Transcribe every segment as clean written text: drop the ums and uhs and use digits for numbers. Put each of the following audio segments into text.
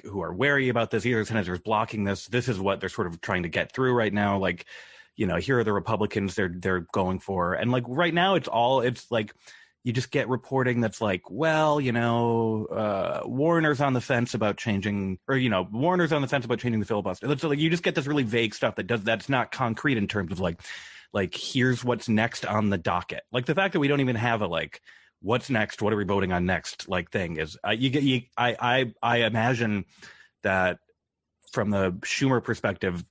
who are wary about this. Either senators blocking this. This is what they're sort of trying to get through right now. Like, here are the Republicans they're going for. And like right now it's like you just get reporting that's like, well, Warner's on the fence about changing, or, Warner's on the fence about changing the filibuster. So like you just get this really vague stuff that's not concrete in terms of like here's what's next on the docket. Like the fact that we don't even have a like what's next, what are we voting on next, like thing is I imagine that from the Schumer perspective,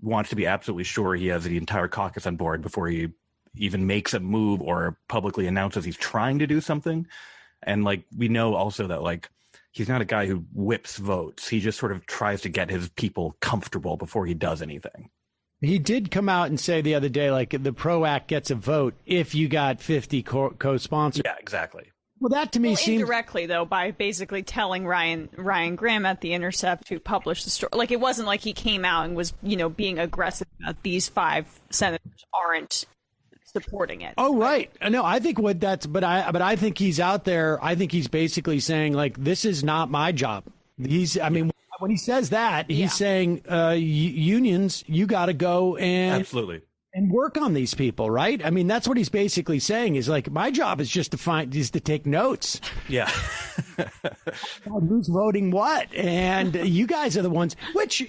wants to be absolutely sure he has the entire caucus on board before he even makes a move or publicly announces he's trying to do something. And like we know also that like he's not a guy who whips votes. He just sort of tries to get his people comfortable before he does anything. He did come out and say the other day, like, the PRO Act gets a vote if you got 50 co-sponsors. Yeah, exactly. Well, that to me seems indirectly, though, by basically telling Ryan Grimm at The Intercept to publish the story. Like, it wasn't like he came out and was, being aggressive about these 5 senators aren't supporting it. Oh, right. No, I think but I think he's out there. I think he's basically saying, like, this is not my job. When he says that, he's saying, unions, you got to go absolutely and work on these people, right? I mean, that's what he's basically saying is like, my job is just to take notes. Yeah. Who's voting what? And you guys are the ones, which,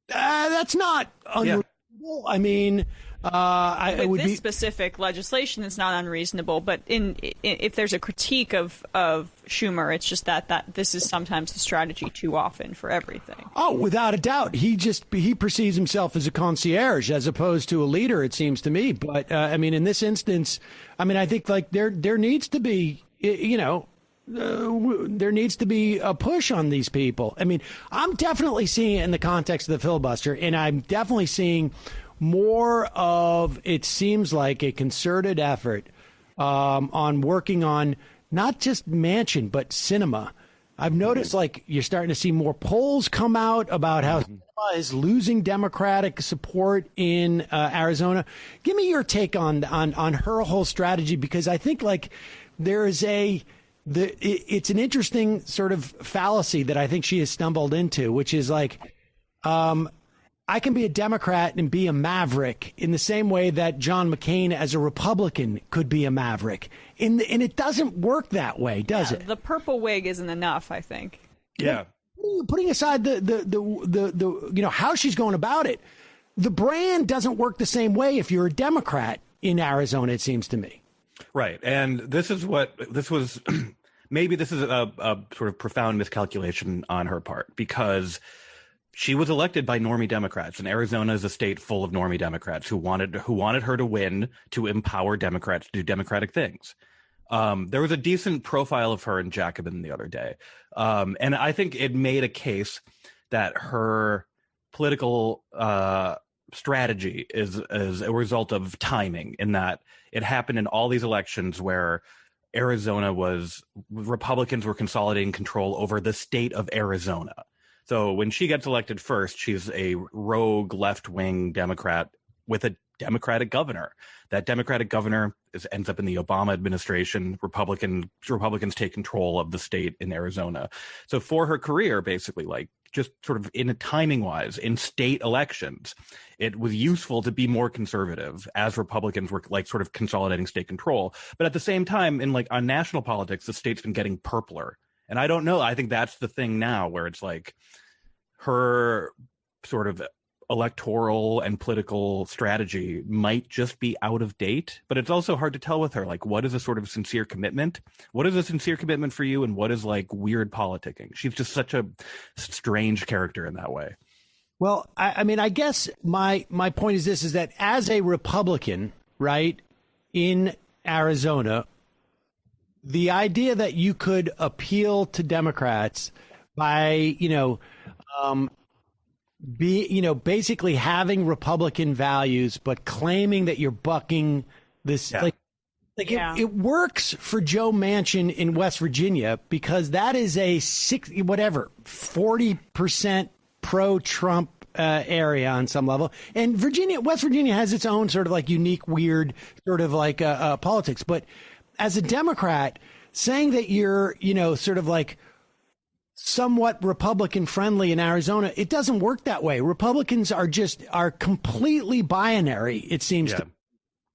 that's not unreasonable. Yeah. I mean, with this specific legislation, it's not unreasonable. But if there's a critique of Schumer, it's just that this is sometimes the strategy too often for everything. Oh, without a doubt, he perceives himself as a concierge as opposed to a leader. It seems to me. But in this instance, I think like there needs to be there needs to be a push on these people. I mean, I'm definitely seeing it in the context of the filibuster, and I'm definitely seeing more of, it seems like, a concerted effort on working on not just Manchin, but cinema. I've noticed like you're starting to see more polls come out about how cinema is losing Democratic support in Arizona. Give me your take on her whole strategy, because I think like there is it's an interesting sort of fallacy that I think she has stumbled into, which is like, I can be a Democrat and be a maverick in the same way that John McCain as a Republican could be a maverick. And it doesn't work that way, does it? The purple wig isn't enough, I think. Yeah. Putting aside the how she's going about it, the brand doesn't work the same way if you're a Democrat in Arizona, it seems to me. Right. And this was maybe this is a sort of profound miscalculation on her part, because she was elected by normie Democrats, and Arizona is a state full of normie Democrats who wanted her to win, to empower Democrats to do Democratic things. There was a decent profile of her in Jacobin the other day, and I think it made a case that her political strategy is a result of timing, in that it happened in all these elections where Republicans were consolidating control over the state of Arizona. So when she gets elected first, she's a rogue left-wing Democrat with a Democratic governor. That Democratic governor ends up in the Obama administration. Republicans take control of the state in Arizona. So for her career, basically, like just sort of in a timing-wise, in state elections, it was useful to be more conservative as Republicans were like sort of consolidating state control. But at the same time, on national politics, the state's been getting purpler. And I don't know. I think that's the thing now, where it's like her sort of electoral and political strategy might just be out of date. But it's also hard to tell with her, like, what is a sort of sincere commitment? What is a sincere commitment for you? And what is like weird politicking? She's just such a strange character in that way. Well, I guess my point is this, is that as a Republican, right, in Arizona, the idea that you could appeal to Democrats by, basically having Republican values, but claiming that you're bucking this, it works for Joe Manchin in West Virginia, because that is a 40% pro-Trump area on some level. And West Virginia has its own sort of like unique, weird sort of like politics. But as a Democrat, saying that you're, sort of like somewhat Republican friendly in Arizona. It doesn't work that way. Republicans are completely binary, it seems to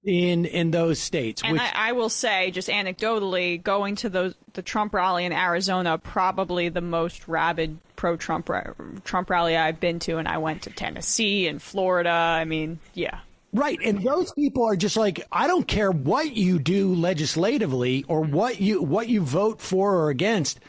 in those states. And I will say, just anecdotally, going to the Trump rally in Arizona, probably the most rabid pro-Trump rally I've been to, and I went to Tennessee and Florida. I mean, yeah. Right, and those people are just like, I don't care what you do legislatively or what you vote for or against.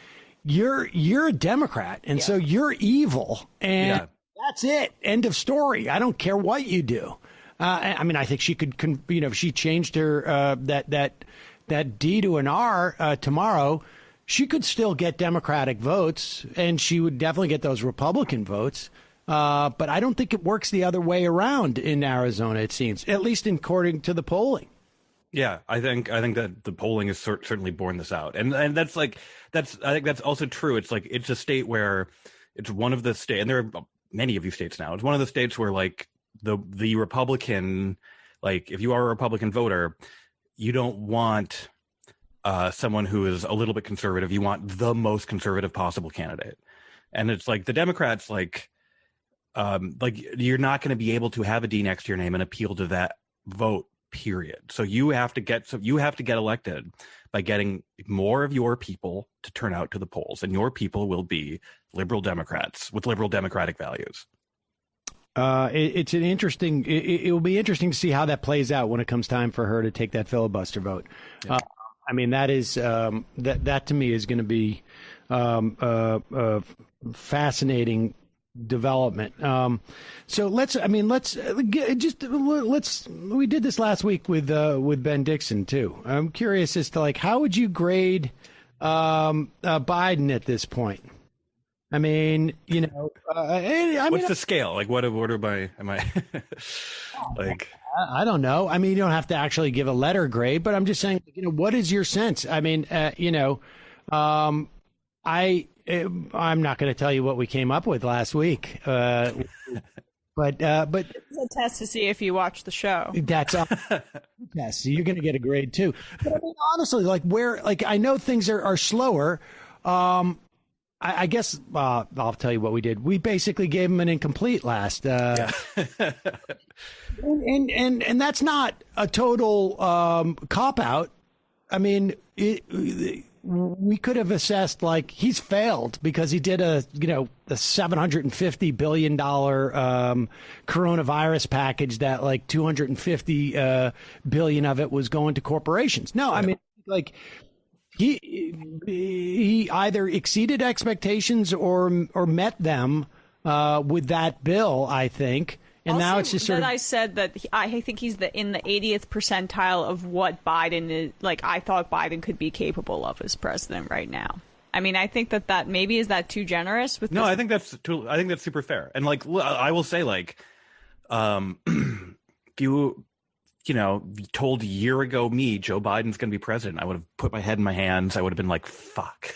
You're a Democrat, and so you're evil, and that's it. End of story. I don't care what you do. I mean, I think she could, if she changed her that D to an R tomorrow, she could still get Democratic votes, and she would definitely get those Republican votes. But I don't think it works the other way around in Arizona. It seems, at least according to the polling. Yeah, I think that the polling has certainly borne this out, and I think that's also true. It's like it's a state where it's one of the state, and there are many of these states now. It's one of the states where like the Republican, like if you are a Republican voter, you don't want someone who is a little bit conservative. You want the most conservative possible candidate, and it's like the Democrats like you're not going to be able to have a D next to your name and appeal to that vote. Period. So you have to get elected by getting more of your people to turn out to the polls, and your people will be liberal Democrats with liberal democratic values. It's an interesting. It will be interesting to see how that plays out when it comes time for her to take that filibuster vote. Yeah. I mean, that is that to me is going to be fascinating development. So we did this last week with Ben Dixon too. I'm curious as to like, how would you grade Biden at this point? I mean, what's the scale? Like, what am I like? I don't know. I mean, you don't have to actually give a letter grade, but I'm just saying, what is your sense? I mean, I'm not going to tell you what we came up with last week, but it's a test to see if you watch the show. That's a test. So you're going to get a grade too. But I mean, honestly, I know things are slower. I guess I'll tell you what we did. We basically gave him an incomplete last, and that's not a total cop out. I mean, we could have assessed like he's failed because he did a $750 billion coronavirus package that like $250 billion of it was going to corporations. No, I mean, like he either exceeded expectations or met them with that bill, I think. And also, now it's just sort of. I said that I think he's in the 80th percentile of what Biden is. Like, I thought Biden could be capable of as president right now. I mean, I think that maybe is that too generous? No, I think that's super fair. And like, I will say, like, if you told a year ago me Joe Biden's going to be president, I would have put my head in my hands. I would have been like, fuck,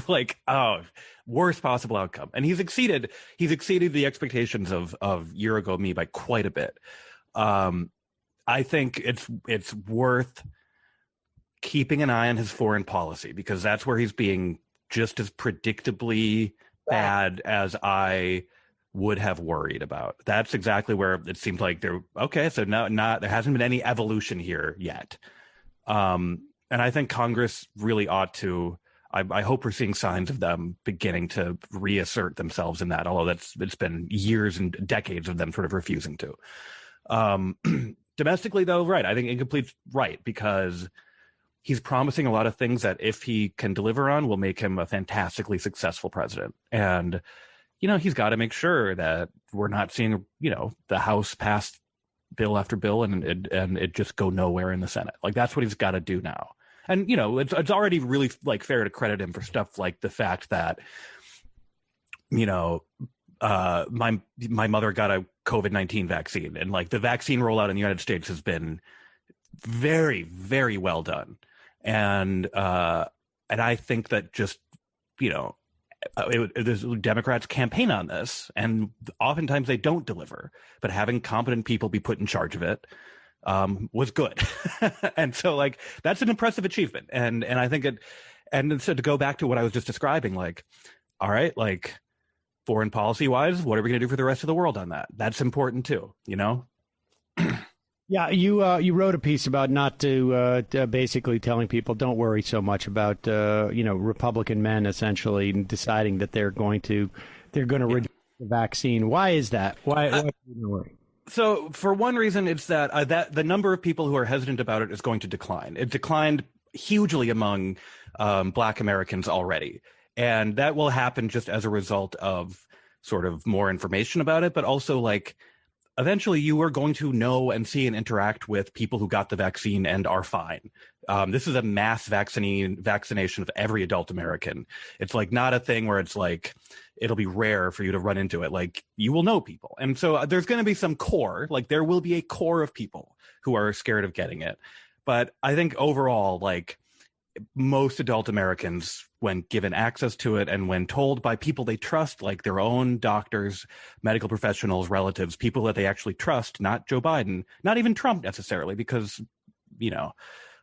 like, oh. Worst possible outcome, and he's exceeded the expectations of year ago me by quite a bit. I think it's worth keeping an eye on his foreign policy, because that's where he's being just as predictably bad as I would have worried about. That's exactly where it seems like there hasn't been any evolution here yet. And I think Congress really ought to. I hope we're seeing signs of them beginning to reassert themselves in that, although it's been years and decades of them sort of refusing to. Domestically, though, right, I think incomplete's right, because he's promising a lot of things that if he can deliver on will make him a fantastically successful president. And, he's got to make sure that we're not seeing, the House pass bill after bill and it just go nowhere in the Senate. Like, that's what he's got to do now. And, it's already really like fair to credit him for stuff like the fact that, my mother got a COVID-19 vaccine, and like the vaccine rollout in the United States has been very, very well done. And I think that just, there's Democrats campaign on this, and oftentimes they don't deliver, but having competent people be put in charge of it was good. And so like, that's an impressive achievement. And I think and so to go back to what I was just describing, like, all right, like foreign policy wise, what are we going to do for the rest of the world on that? That's important too, you know? Yeah, you wrote a piece about not to basically telling people don't worry so much about Republican men essentially deciding that they're going to reject the vaccine. Why is that? Why do you worry? So for one reason, it's that the number of people who are hesitant about it is going to decline. It declined hugely among Black Americans already, and that will happen just as a result of sort of more information about it, but also like eventually you are going to know and see and interact with people who got the vaccine and are fine. This is a mass vaccination of every adult American. It's like not a thing where it's like it'll be rare for you to run into it. Like you will know people. And so there's going to be some core, like there will be a core of people who are scared of getting it. But I think overall, like most adult Americans, when given access to it and when told by people they trust, like their own doctors, medical professionals, relatives, people that they actually trust, not Joe Biden, not even Trump necessarily, because, you know,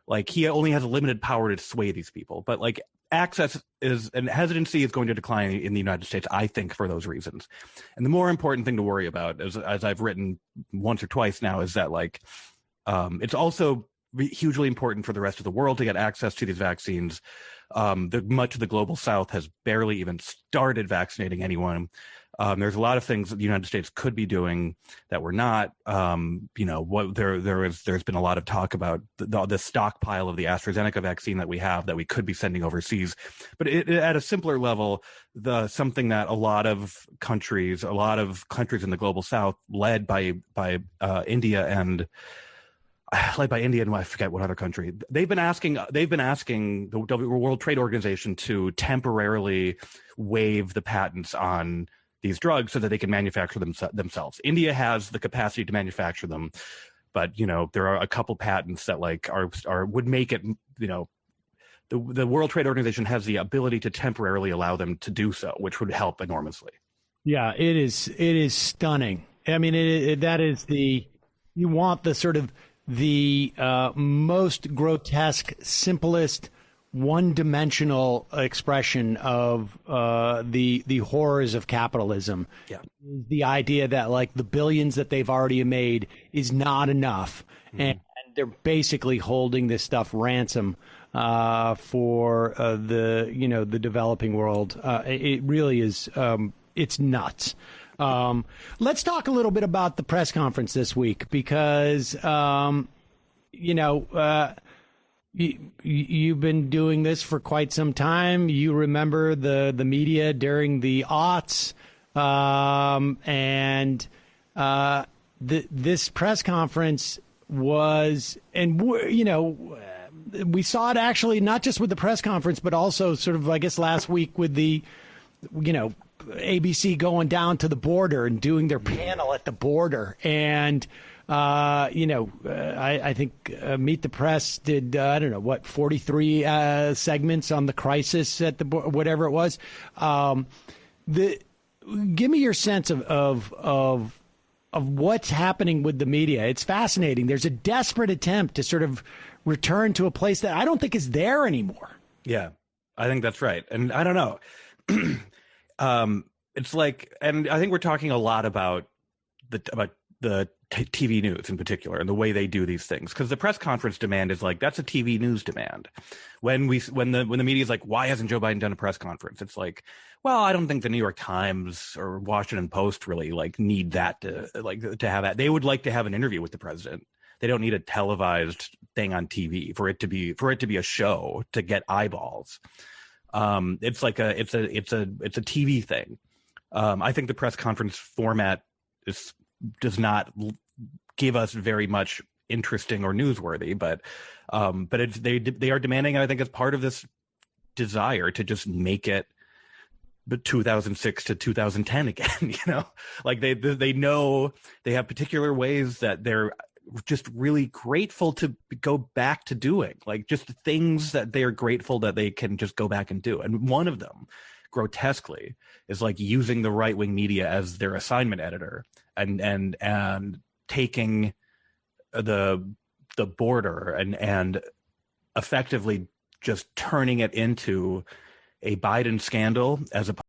like he only has a limited power to sway these people. But like access is, and hesitancy is going to decline in the United States, I think, for those reasons. And the more important thing to worry about, as I've written once or twice now, is that like it's also hugely important for the rest of the world to get access to these vaccines. Much of the global South has barely even started vaccinating anyone. There's a lot of things that the United States could be doing that we're not. There's been a lot of talk about the stockpile of the AstraZeneca vaccine that we have that we could be sending overseas. But at a simpler level, something that a lot of countries in the global South, led by India and I forget what other country. They've been asking the World Trade Organization to temporarily waive the patents on these drugs so that they can manufacture them themselves. India has the capacity to manufacture them, but you know there are a couple patents that like would make it, you know, the World Trade Organization has the ability to temporarily allow them to do so, which would help enormously. Yeah, it is stunning. I mean, you want the sort of the most grotesque, simplest, one-dimensional expression of the horrors of capitalism. Yeah. The idea that like the billions that they've already made is not enough, and they're basically holding this stuff ransom for the developing world. It really is. It's nuts. Let's talk a little bit about the press conference this week because, you've been doing this for quite some time. You remember the media during the aughts, this press conference was, and we saw it actually not just with the press conference, but also sort of, I guess, last week with the, ABC going down to the border and doing their panel at the border. And, I think Meet the Press did, 43 segments on the crisis at the whatever it was. Give me your sense of what's happening with the media. It's fascinating. There's a desperate attempt to sort of return to a place that I don't think is there anymore. Yeah, I think that's right. And I don't know. It's like, and I think we're talking a lot about the TV news in particular and the way they do these things, because the press conference demand is like, that's a TV news demand. When the media is like, why hasn't Joe Biden done a press conference? It's like, well, I don't think the New York Times or Washington Post really like need that to have that. They would like to have an interview with the president. They don't need a televised thing on TV for it to be a show to get eyeballs. It's like it's a TV thing. I think the press conference format does not give us very much interesting or newsworthy, but they are demanding, I think, as part of this desire to just make it the 2006 to 2010 again. Like they know they have particular ways that they're just really grateful to go back to doing, like just things that they are grateful that they can just go back and do. And one of them, grotesquely, is like using the right-wing media as their assignment editor and taking the border and effectively just turning it into a Biden scandal as opposed